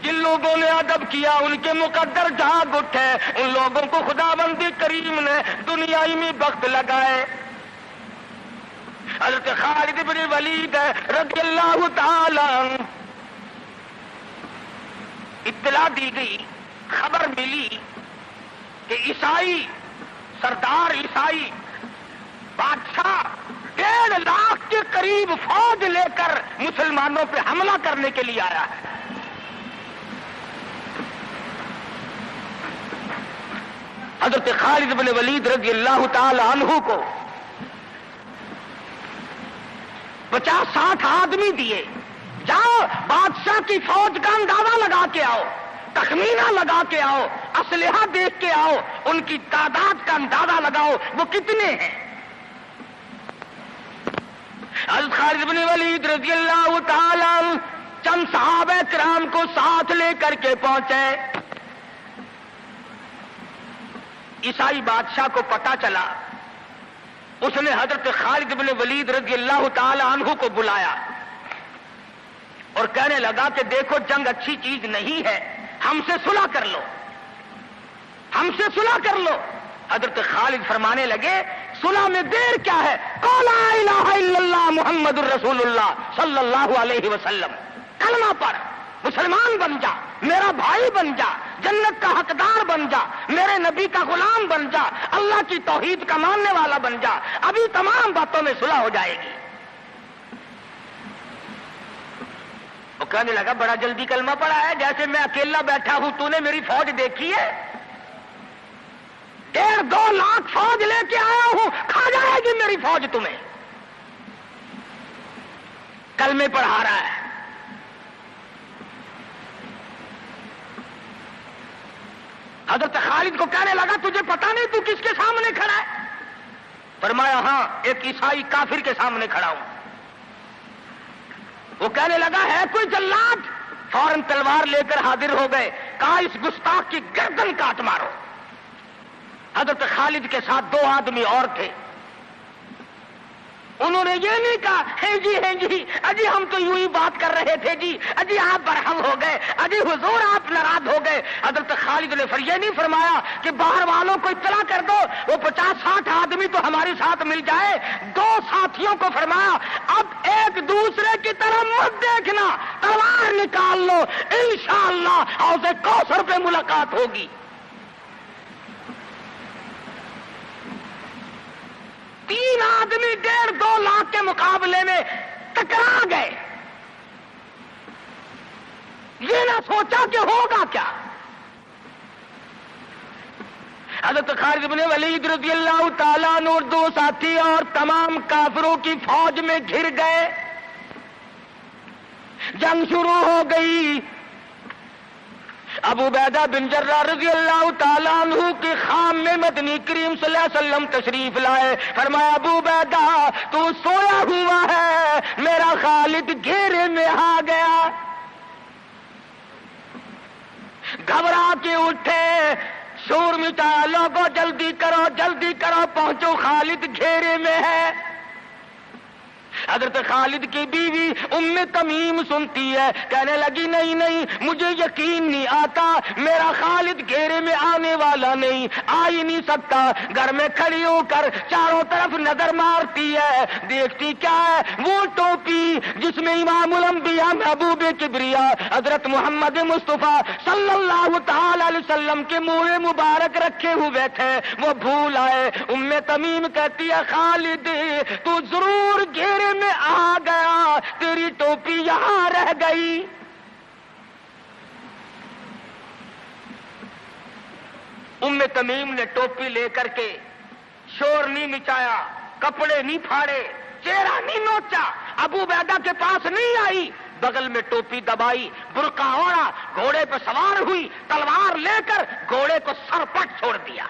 جن لوگوں نے ادب کیا ان کے مقدر جاگ اٹھے، ان لوگوں کو خداوند کریم نے دنیائی میں بخت لگائے۔ حضرت خالد بن ولید رضی اللہ تعالی عنہ، اطلاع دی گئی، خبر ملی کہ عیسائی سردار عیسائی بادشاہ 1.5 لاکھ کے قریب فوج لے کر مسلمانوں پہ حملہ کرنے کے لیے آیا ہے۔ حضرت خالد بن ولید رضی اللہ تعالی عنہ کو 50-60 آدمی دیے، جاؤ بادشاہ کی فوج کا اندازہ لگا کے آؤ، تخمینہ لگا کے آؤ، اسلحہ دیکھ کے آؤ، ان کی تعداد کا اندازہ لگاؤ وہ کتنے ہیں۔ حضرت خالد بن ولید رضی اللہ تعالی عنہ چند صحابہ کرام کو ساتھ لے کر کے پہنچے۔ عیسائی بادشاہ کو پتا چلا، اس نے حضرت خالد بن ولید رضی اللہ تعالی عنہ کو بلایا اور کہنے لگا کہ دیکھو جنگ اچھی چیز نہیں ہے، ہم سے صلح کر لو، ہم سے صلح کر لو۔ حضرت خالد فرمانے لگے صلح میں دیر کیا ہے، قول لا الہ الا اللہ محمد الرسول اللہ صلی اللہ علیہ وسلم، کلمہ پڑھ، مسلمان بن جا، میرا بھائی بن جا، جنت کا حقدار بن جا، میرے نبی کا غلام بن جا، اللہ کی توحید کا ماننے والا بن جا، ابھی تمام باتوں میں صلح ہو جائے گی۔ وہ کہنے لگا بڑا جلدی کلمہ پڑھا ہے، جیسے میں اکیلا بیٹھا ہوں، تو نے میری فوج دیکھی ہے؟ 1.5-2 لاکھ فوج لے کے آیا ہوں، کھا جائے گی میری فوج تمہیں۔ کلمے پڑھا رہا ہے۔ حضرت خالد کو کہنے لگا تجھے پتا نہیں تو کس کے سامنے کھڑا ہے؟ فرمایا ہاں ایک عیسائی کافر کے سامنے کھڑا ہوں۔ وہ کہنے لگا ہے کوئی جلاد؟ فوراً تلوار لے کر حاضر ہو گئے، کہا اس گستاخ کی گردن کاٹ مارو۔ حضرت خالد کے ساتھ 2 آدمی اور تھے، انہوں نے یہ نہیں کہا ہے جی اجی ہم تو یوں ہی بات کر رہے تھے جی، اجی آپ برہم ہو گئے، اجی حضور آپ ناراض ہو گئے۔ حضرت خالد نے یہ نہیں فرمایا کہ باہر والوں کو اطلاع کر دو، وہ 50-60 آدمی تو ہمارے ساتھ مل جائے۔ 2 ساتھیوں کو فرمایا اب ایک دوسرے کی طرف مت دیکھنا، تلوار نکال لو، انشاءاللہ حوض کوثر پہ ملاقات ہوگی۔ 3 آدمی 1.5-2 لاکھ کے مقابلے میں ٹکرا گئے، یہ نہ سوچا کہ ہوگا کیا۔ حضرت خالد بن ولید رضی اللہ تعالیٰ عنہ اور 2 ساتھی اور تمام کافروں کی فوج میں گھر گئے، جنگ شروع ہو گئی۔ ابو عبیدہ بن جراح رضی اللہ تعالیٰ عنہ کے خام میں مدنی کریم صلی اللہ علیہ وسلم تشریف لائے، فرمایا ابو عبیدہ تو سویا ہوا ہے، میرا خالد گھیرے میں آ گیا۔ گھبرا کے اٹھے، شور مچایا، لوگوں جلدی کرو پہنچو، خالد گھیرے میں ہے۔ حضرت خالد کی بیوی ام تمیم سنتی ہے، کہنے لگی نہیں مجھے یقین نہیں آتا، میرا خالد گھیرے میں آنے والا نہیں، آ ہی نہیں سکتا۔ گھر میں کھڑی ہو کر چاروں طرف نظر مارتی ہے، دیکھتی کیا ہے؟ وہ ٹوپی جس میں امام الانبیاء محبوب کبریا حضرت محمد مصطفیٰ صلی اللہ تعالی علیہ وسلم کے منہ مبارک رکھے ہوئے تھے، وہ بھول آئے۔ ام تمیم کہتی ہے خالد تو ضرور گھیرے میں آ گیا، تیری ٹوپی یہاں رہ گئی۔ ام تمیم نے ٹوپی لے کر کے شور نہیں مچایا، کپڑے نہیں پھاڑے، چہرہ نہیں نوچا، ابو عبیدہ کے پاس نہیں آئی، بغل میں ٹوپی دبائی، برقع اوڑھا، گھوڑے پہ سوار ہوئی، تلوار لے کر گھوڑے کو سرپٹ چھوڑ دیا۔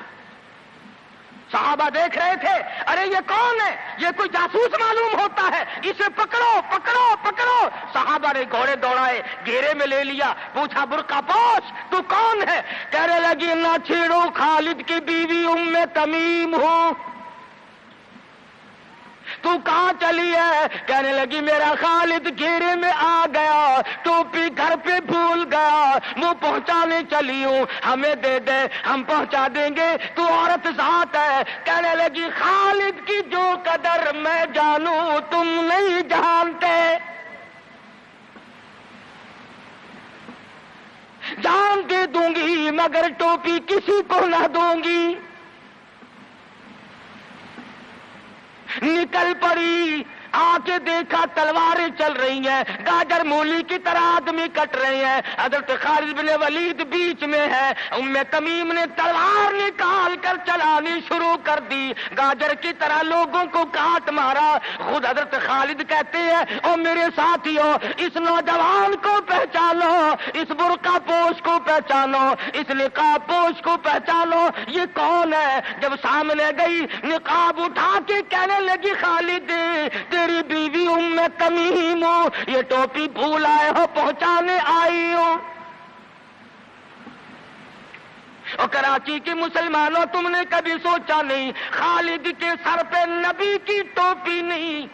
صحابہ دیکھ رہے تھے، ارے یہ کون ہے؟ یہ کوئی جاسوس معلوم ہوتا ہے، اسے پکڑو۔ صحابہ نے گھوڑے دوڑائے، گھیرے میں لے لیا، پوچھا برقع پوش تو کون ہے؟ کہنے لگی نہ چھیڑو، خالد کی بیوی ام تمیم ہوں۔ تو کہاں چلی ہے؟ کہنے لگی میرا خالد گھیرے میں آ گیا، ٹوپی گھر پہ بھول گیا، وہ پہنچانے چلی ہوں، ہمیں دے دے ہم پہنچا دیں گے، تو عورت ذات ہے۔ کہنے لگی خالد کی جو قدر میں جانوں تم نہیں جانتے، جان دے دوں گی مگر ٹوپی کسی کو نہ دوں گی۔ نکل پڑی، آ کے دیکھا تلواریں چل رہی ہیں، گاجر مولی کی طرح آدمی کٹ رہے ہیں، حضرت خالد بن ولید بیچ میں ہے، ام تمیم نے تلوار نکال کر چلانی شروع کر دی، گاجر کی طرح لوگوں کو کاٹ مارا۔ خود حضرت خالد کہتے ہیں او میرے ساتھیوں، اس نوجوان کو پہچانو، اس برقع پوش کو پہچانو، اس نقاب پوش کو پہچانو، یہ کون ہے؟ جب سامنے گئی نقاب اٹھا کے کہنے لگی خالد تیری بیوی ام تمیم ہو، یہ ٹوپی بھول آئے ہو، پہنچانے آئی ہو۔ اور کراچی کے مسلمانوں تم نے کبھی سوچا نہیں خالد کے سر پہ نبی کی ٹوپی نہیں،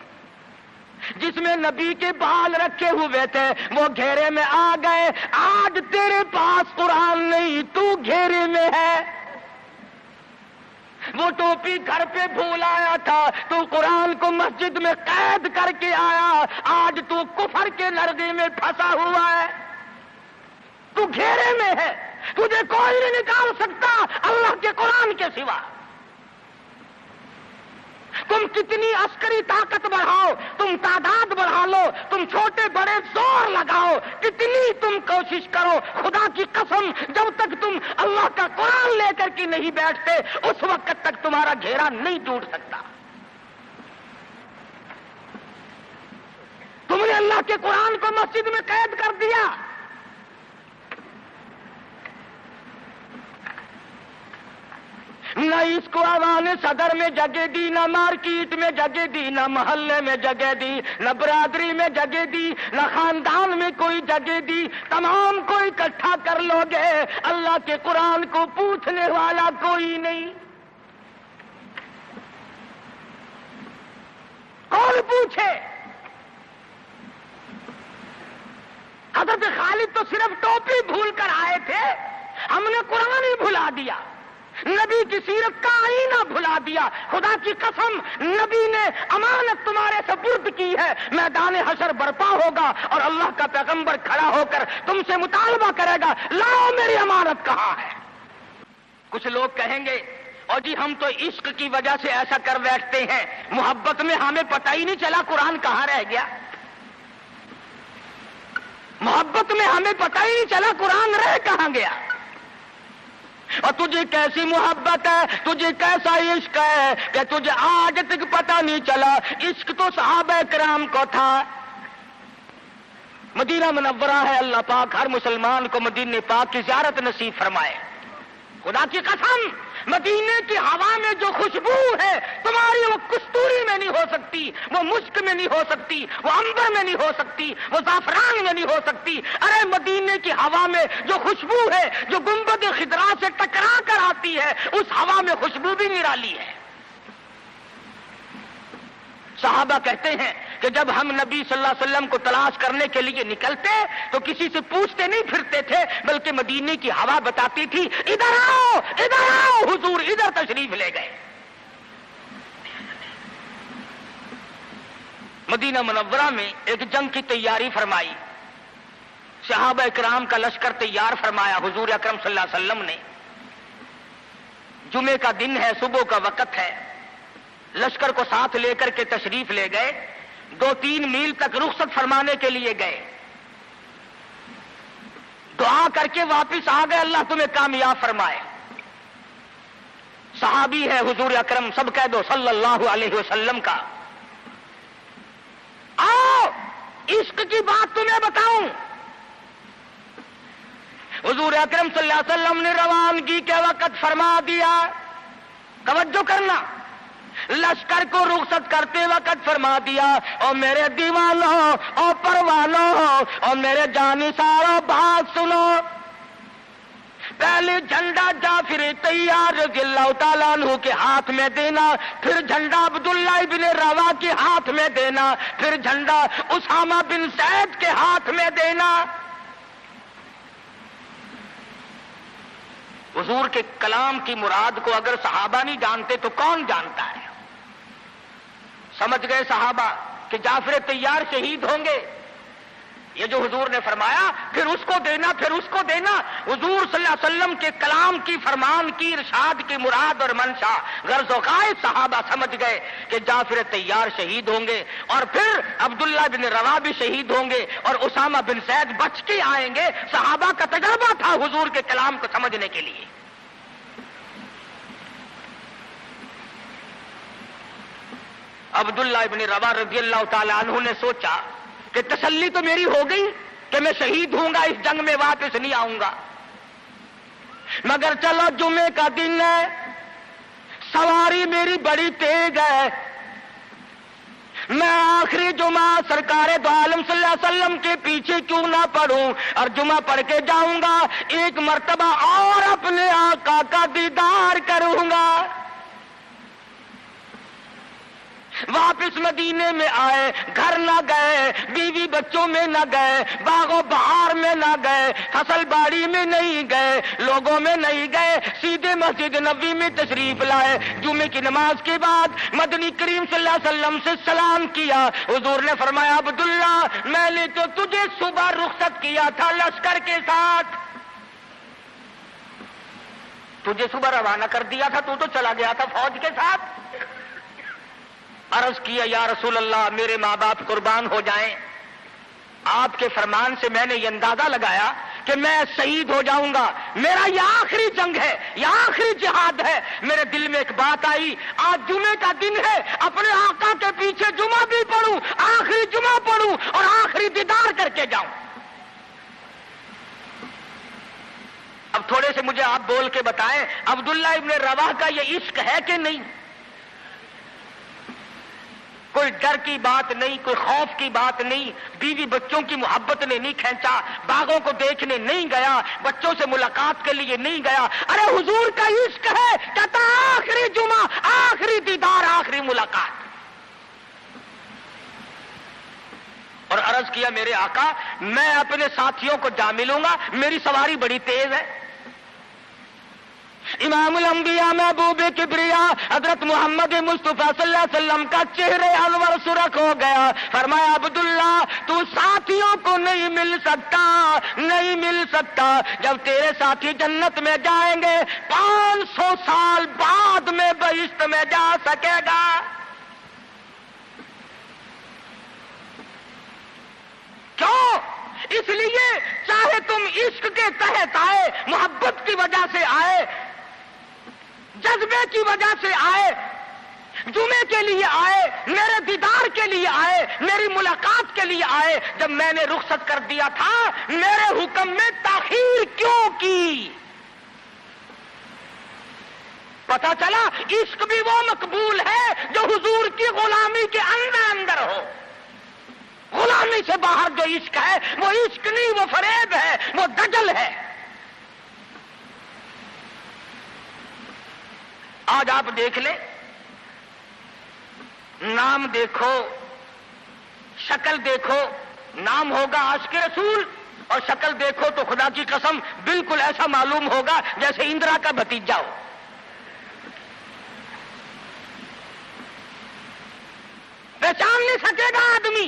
جس میں نبی کے بال رکھے ہوئے تھے، وہ گھیرے میں آ گئے۔ آج تیرے پاس قرآن نہیں، تو گھیرے میں ہے۔ وہ ٹوپی گھر پہ بھول آیا تھا، تو قرآن کو مسجد میں قید کر کے آیا، آج تو کفر کے لرزے میں پھنسا ہوا ہے، تو گھیرے میں ہے، تجھے کوئی نہیں نکال سکتا اللہ کے قرآن کے سوا۔ تم کتنی عسکری طاقت بڑھاؤ، تم تعداد بڑھا لو، تم چھوٹے بڑے زور لگاؤ، کتنی تم کوشش کرو، خدا کی قسم جب تک تم اللہ کا قرآن لے کر کے نہیں بیٹھتے اس وقت تک تمہارا گھیرا نہیں ٹوٹ سکتا۔ تم نے اللہ کے قرآن کو مسجد میں قید کر دیا، نہ اس کو عوام صدر میں جگہ دی، نہ مارکیٹ میں جگہ دی، نہ محلے میں جگہ دی، نہ برادری میں جگہ دی، نہ خاندان میں کوئی جگہ دی۔ تمام کو اکٹھا کر لو گے، اللہ کے قرآن کو پوچھنے والا کوئی نہیں۔ کون پوچھے؟ حضرت خالد تو صرف ٹوپی بھول کر آئے تھے، ہم نے قرآن ہی بھلا دیا، نبی کی سیرت کا آئینہ بھلا دیا۔ خدا کی قسم نبی نے امانت تمہارے سپرد کی ہے، میدان حشر برپا ہوگا اور اللہ کا پیغمبر کھڑا ہو کر تم سے مطالبہ کرے گا لاؤ میری امانت کہاں ہے۔ کچھ لوگ کہیں گے اور جی ہم تو عشق کی وجہ سے ایسا کر بیٹھتے ہیں، محبت میں ہمیں پتہ ہی نہیں چلا قرآن کہاں رہ گیا، محبت میں ہمیں پتہ ہی نہیں چلا قرآن رہ کہاں گیا۔ اور تجھے کیسی محبت ہے، تجھے کیسا عشق ہے کہ تجھے آج تک پتہ نہیں چلا۔ عشق تو صحابہ کرام کو تھا۔ مدینہ منورہ ہے، اللہ پاک ہر مسلمان کو مدینہ پاک کی زیارت نصیب فرمائے۔ خدا کی قسم مدینے کی ہوا میں جو خوشبو ہے تمہاری، وہ کستوری میں نہیں ہو سکتی، وہ مشک میں نہیں ہو سکتی، وہ عنبر میں نہیں ہو سکتی، وہ زعفران میں نہیں ہو سکتی۔ ارے مدینے کی ہوا میں جو خوشبو ہے، جو گنبد خضرا سے ٹکرا کر آتی ہے، اس ہوا میں خوشبو بھی نرالی ہے۔ صحابہ کہتے ہیں کہ جب ہم نبی صلی اللہ علیہ وسلم کو تلاش کرنے کے لیے نکلتے تو کسی سے پوچھتے نہیں پھرتے تھے، بلکہ مدینے کی ہوا بتاتی تھی ادھر آؤ حضور، ادھر تشریف لے گئے۔ مدینہ منورہ میں ایک جنگ کی تیاری فرمائی، صحابہ کرام کا لشکر تیار فرمایا حضور اکرم صلی اللہ علیہ وسلم نے۔ جمعے کا دن ہے، صبح کا وقت ہے، لشکر کو ساتھ لے کر کے تشریف لے گئے، 2-3 میل تک رخصت فرمانے کے لیے گئے، دعا کر کے واپس آ گئے، اللہ تمہیں کامیاب فرمائے۔ صحابی ہے حضور اکرم، سب کہہ دو صلی اللہ علیہ وسلم کا۔ آؤ عشق کی بات تمہیں بتاؤں، حضور اکرم صلی اللہ علیہ وسلم نے روانگی کے وقت فرما دیا، توجہ کرنا، لشکر کو رخصت کرتے وقت فرما دیا، اور میرے دیوانوں اور پروانوں اور میرے جانثاروں بات سنو، پہلے جھنڈا جعفر طیار رضی اللہ تعالیٰ عنہ کے ہاتھ میں دینا، پھر جھنڈا عبداللہ ابن روا کے ہاتھ میں دینا، پھر جھنڈا اسامہ بن زید کے ہاتھ میں دینا۔ حضور کے کلام کی مراد کو اگر صحابہ نہیں جانتے تو کون جانتا ہے؟ سمجھ گئے صحابہ کہ جعفر طیار شہید ہوں گے، یہ جو حضور نے فرمایا پھر اس کو دینا، پھر اس کو دینا۔ حضور صلی اللہ علیہ وسلم کے کلام کی، فرمان کی، ارشاد کی مراد اور منشا غرض و غائب صحابہ سمجھ گئے کہ جعفر طیار شہید ہوں گے، اور پھر عبداللہ بن روا بھی شہید ہوں گے، اور اسامہ بن زید بچ کے آئیں گے۔ صحابہ کا تجربہ تھا حضور کے کلام کو سمجھنے کے لیے۔ عبداللہ ابن روا رضی اللہ تعالی عنہ نے سوچا کہ تسلی تو میری ہو گئی کہ میں شہید ہوں گا، اس جنگ میں واپس نہیں آؤں گا، مگر چلو جمعے کا دن ہے، سواری میری بڑی تیز ہے، میں آخری جمعہ سرکار دو عالم صلی اللہ علیہ وسلم کے پیچھے کیوں نہ پڑھوں اور جمعہ پڑھ کے جاؤں گا، ایک مرتبہ اور اپنے آقا کا دیدار کروں گا۔ واپس مدینے میں آئے، گھر نہ گئے، بیوی بچوں میں نہ گئے، باغ و بہار میں نہ گئے، فصل باڑی میں نہیں گئے، لوگوں میں نہیں گئے، سیدھے مسجد نبوی میں تشریف لائے۔ جمعے کی نماز کے بعد مدنی کریم صلی اللہ علیہ وسلم سے سلام کیا۔ حضور نے فرمایا عبداللہ میں نے تو تجھے صبح رخصت کیا تھا لشکر کے ساتھ، تجھے صبح روانہ کر دیا تھا، تو چلا گیا تھا فوج کے ساتھ۔ عرض کیا یا رسول اللہ میرے ماں باپ قربان ہو جائیں، آپ کے فرمان سے میں نے یہ اندازہ لگایا کہ میں شہید ہو جاؤں گا، میرا یہ آخری جنگ ہے، یہ آخری جہاد ہے۔ میرے دل میں ایک بات آئی، آج جمعے کا دن ہے، اپنے آقا کے پیچھے جمعہ بھی پڑھوں، آخری جمعہ پڑھوں اور آخری دیدار کر کے جاؤں۔ اب تھوڑے سے مجھے آپ بول کے بتائیں عبداللہ ابن رواح کا یہ عشق ہے کہ نہیں؟ کوئی ڈر کی بات نہیں، کوئی خوف کی بات نہیں، بیوی بچوں کی محبت نے نہیں کھینچا، باغوں کو دیکھنے نہیں گیا، بچوں سے ملاقات کے لیے نہیں گیا۔ ارے حضور کا عشق ہے، کہتا آخری جمعہ، آخری دیدار، آخری ملاقات۔ اور عرض کیا میرے آقا میں اپنے ساتھیوں کو جا ملوں گا، میری سواری بڑی تیز ہے۔ امام الانبیاء محبوب کبریا حضرت محمد مصطفیٰ صلی اللہ علیہ وسلم کا چہرے انور سرخ ہو گیا۔ فرمایا عبداللہ تو ساتھیوں کو نہیں مل سکتا، نہیں مل سکتا، جب تیرے ساتھی جنت میں جائیں گے 500 سال بعد میں بہشت میں جا سکے گا۔ کیوں؟ اس لیے چاہے تم عشق کے تحت آئے، محبت کی وجہ سے آئے، جذبے کی وجہ سے آئے، جمعے کے لیے آئے، میرے دیدار کے لیے آئے، میری ملاقات کے لیے آئے، جب میں نے رخصت کر دیا تھا میرے حکم میں تاخیر کیوں کی؟ پتا چلا عشق بھی وہ مقبول ہے جو حضور کی غلامی کے اندر ہو۔ غلامی سے باہر جو عشق ہے وہ عشق نہیں، وہ فریب ہے، وہ دجل ہے۔ آج آپ دیکھ لیں، نام دیکھو، شکل دیکھو، نام ہوگا عاشق رسول اور شکل دیکھو تو خدا کی قسم بالکل ایسا معلوم ہوگا جیسے اندرا کا بھتیجا ہو۔ پہچان نہیں سکے گا آدمی۔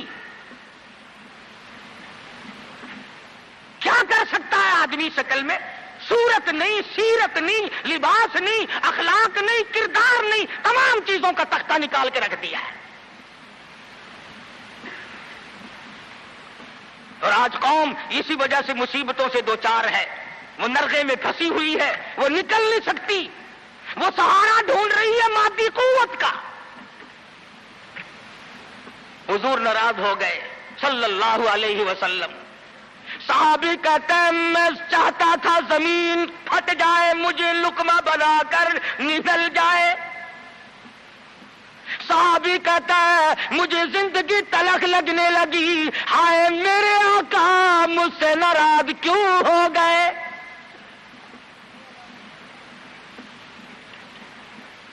کیا کر سکتا ہے آدمی شکل میں؟ صورت نہیں، سیرت نہیں، لباس نہیں، اخلاق نہیں، کردار نہیں، تمام چیزوں کا تختہ نکال کے رکھ دیا ہے۔ اور آج قوم اسی وجہ سے مصیبتوں سے دوچار ہے، وہ نرغے میں پھنسی ہوئی ہے، وہ نکل نہیں سکتی، وہ سہارا ڈھونڈ رہی ہے مادی قوت کا۔ حضور ناراض ہو گئے صلی اللہ علیہ وسلم۔ صحابی کہتے ہیں میں چاہتا تھا زمین پھٹ جائے، مجھے لقمہ بنا کر نگل جائے۔ صحابی کہتا ہے مجھے زندگی تلخ لگنے لگی، ہائے میرے آقا مجھ سے ناراض کیوں ہو گئے؟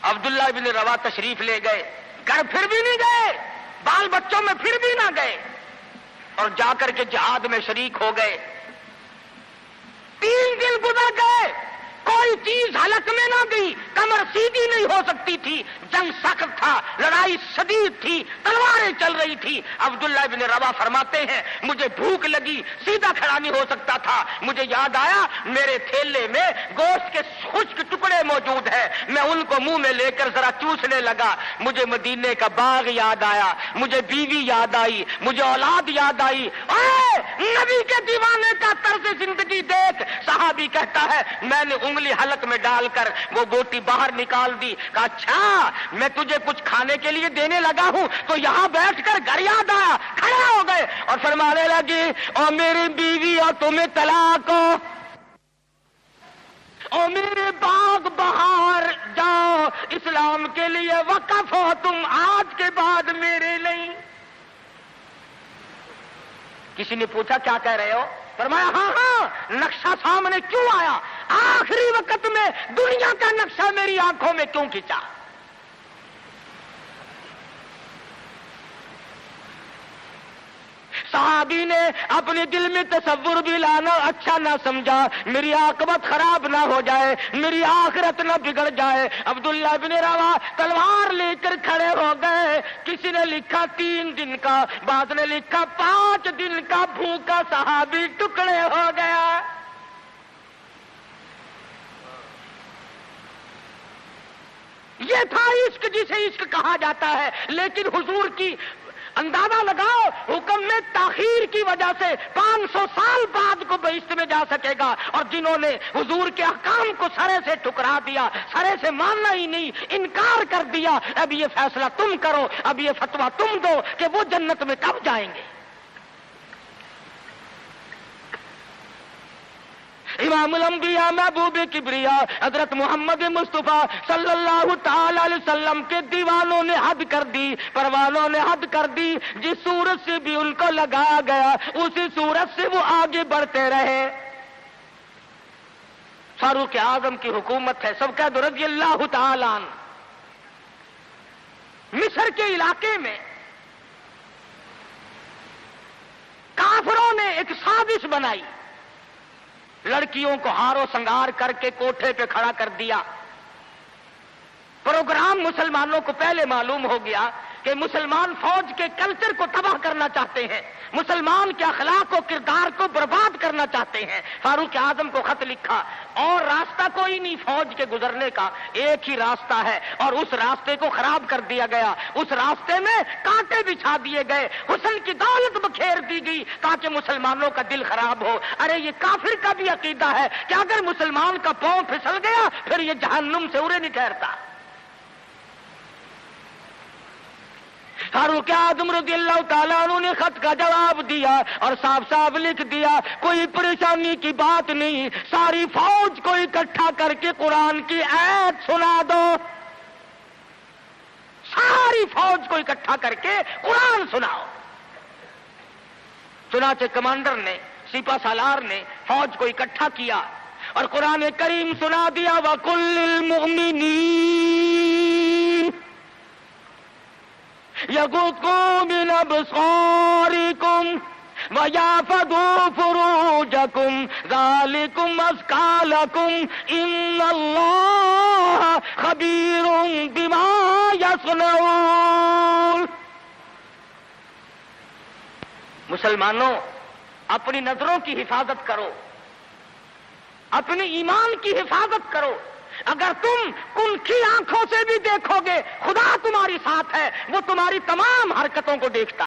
عبداللہ بن روا تشریف لے گئے، گھر پھر بھی نہیں گئے، بال بچوں میں پھر بھی نہ گئے، اور جا کر کے جہاد میں شریک ہو گئے۔ 3 دن گزر گئے، کوئی چیز حلق میں نہ گئی، کمر سیدھی نہیں ہو سکتی تھی، جنگ سخت تھا، لڑائی شدید تھی، تلواریں چل رہی تھی۔ عبداللہ بن روا فرماتے ہیں مجھے بھوک لگی، سیدھا کھڑا نہیں ہو سکتا تھا، مجھے یاد آیا میرے تھیلے میں گوشت کے خشک ٹکڑے موجود ہیں، میں ان کو منہ میں لے کر ذرا چوسنے لگا، مجھے مدینے کا باغ یاد آیا، مجھے بیوی یاد آئی، مجھے اولاد یاد آئی۔ اے نبی کے دیوانے کا طرز زندگی دیکھ۔ صحابی کہتا ہے میں نے انگلی حلق میں ڈال کر وہ بوٹی باہر نکال دی، کہا اچھا میں تجھے کچھ کھانے کے لیے دینے لگا ہوں تو یہاں بیٹھ کر گھر یاد آیا، کھڑے ہو گئے اور فرمانے لگی اور میری بیوی اور تمہیں طلاق ہو، اور میرے باغ بہار جاؤ، اسلام کے لیے وقف ہو تم آج کے بعد میرے نہیں۔ کسی نے پوچھا کیا کہہ رہے ہو؟ فرمایا ہاں ہاں، نقشہ سامنے کیوں آیا؟ آخری وقت میں دنیا کا نقشہ میری آنکھوں میں کیوں کھینچا؟ صحابی نے اپنے دل میں تصور بھی لانا اچھا نہ سمجھا، میری عاقبت خراب نہ ہو جائے، میری آخرت نہ بگڑ جائے۔ عبداللہ بن روا تلوار لے کر کھڑے ہو گئے۔ کسی نے لکھا 3 دن کا، بعض نے لکھا 5 دن کا بھوکا صحابی ٹکڑے ہو گیا۔ یہ تھا عشق جسے عشق کہا جاتا ہے، لیکن حضور کی اندازہ لگاؤ حکم میں تاخیر کی وجہ سے 500 سال بعد کو بہشت میں جا سکے گا، اور جنہوں نے حضور کے احکام کو سرے سے ٹھکرا دیا، سرے سے ماننا ہی نہیں، انکار کر دیا، اب یہ فیصلہ تم کرو، اب یہ فتویٰ تم دو کہ وہ جنت میں کب جائیں گے۔ امام الانبیاء محبوب کبریا حضرت محمد مصطفیٰ صلی اللہ تعالی علیہ وسلم کے دیوانوں نے حد کر دی، پروانوں نے حد کر دی، جس صورت سے بھی ان کو لگایا گیا اسی صورت سے وہ آگے بڑھتے رہے۔ فاروق اعظم کی حکومت ہے، سب کہہ دو رضی اللہ تعالی عنہ۔ مصر کے علاقے میں کافروں نے ایک سازش بنائی، لڑکیوں کو ہار و سنگار کر کے کوٹھے پہ کھڑا کر دیا۔ پروگرام مسلمانوں کو پہلے معلوم ہو گیا کہ مسلمان فوج کے کلچر کو تباہ کرنا چاہتے ہیں، مسلمان کے اخلاق و کردار کو برباد کرنا چاہتے ہیں۔ فاروق اعظم کو خط لکھا، اور راستہ کوئی نہیں فوج کے گزرنے کا، ایک ہی راستہ ہے، اور اس راستے کو خراب کر دیا گیا، اس راستے میں کانٹے بچھا دیے گئے، حسن کی دولت بکھیر دی گئی تاکہ مسلمانوں کا دل خراب ہو۔ ارے یہ کافر کا بھی عقیدہ ہے کہ اگر مسلمان کا پاؤں پھسل گیا پھر یہ جہنم سے اڑے نہیں ٹھہرتا۔ فاروق اعظم رضی اللہ تعالیٰ عنہ نے خط کا جواب دیا اور صاف صاف لکھ دیا کوئی پریشانی کی بات نہیں، ساری فوج کو اکٹھا کر کے قرآن کی آیت سنا دو، ساری فوج کو اکٹھا کر کے قرآن سناؤ۔ چنانچہ کمانڈر نے، سپہ سالار نے فوج کو اکٹھا کیا اور قرآن کریم سنا دیا، وَقُلْ لِلْمُؤْمِنِينَ يَغُضُّوا مِنْ أَبْصَارِكُمْ وَيَحْفَظُوا فُرُوجَكُمْ ذَلِكُمْ أَزْكَىٰ لَكُمْ إِنَّ اللَّهَ خَبِيرٌ بِمَا يَصْنَعُونَ۔ مسلمانوں، اپنی نظروں کی حفاظت کرو، اپنے ایمان کی حفاظت کرو۔ اگر تم کن آنکھوں سے بھی دیکھو گے خدا تمہاری ساتھ ہے، وہ تمہاری تمام حرکتوں کو دیکھتا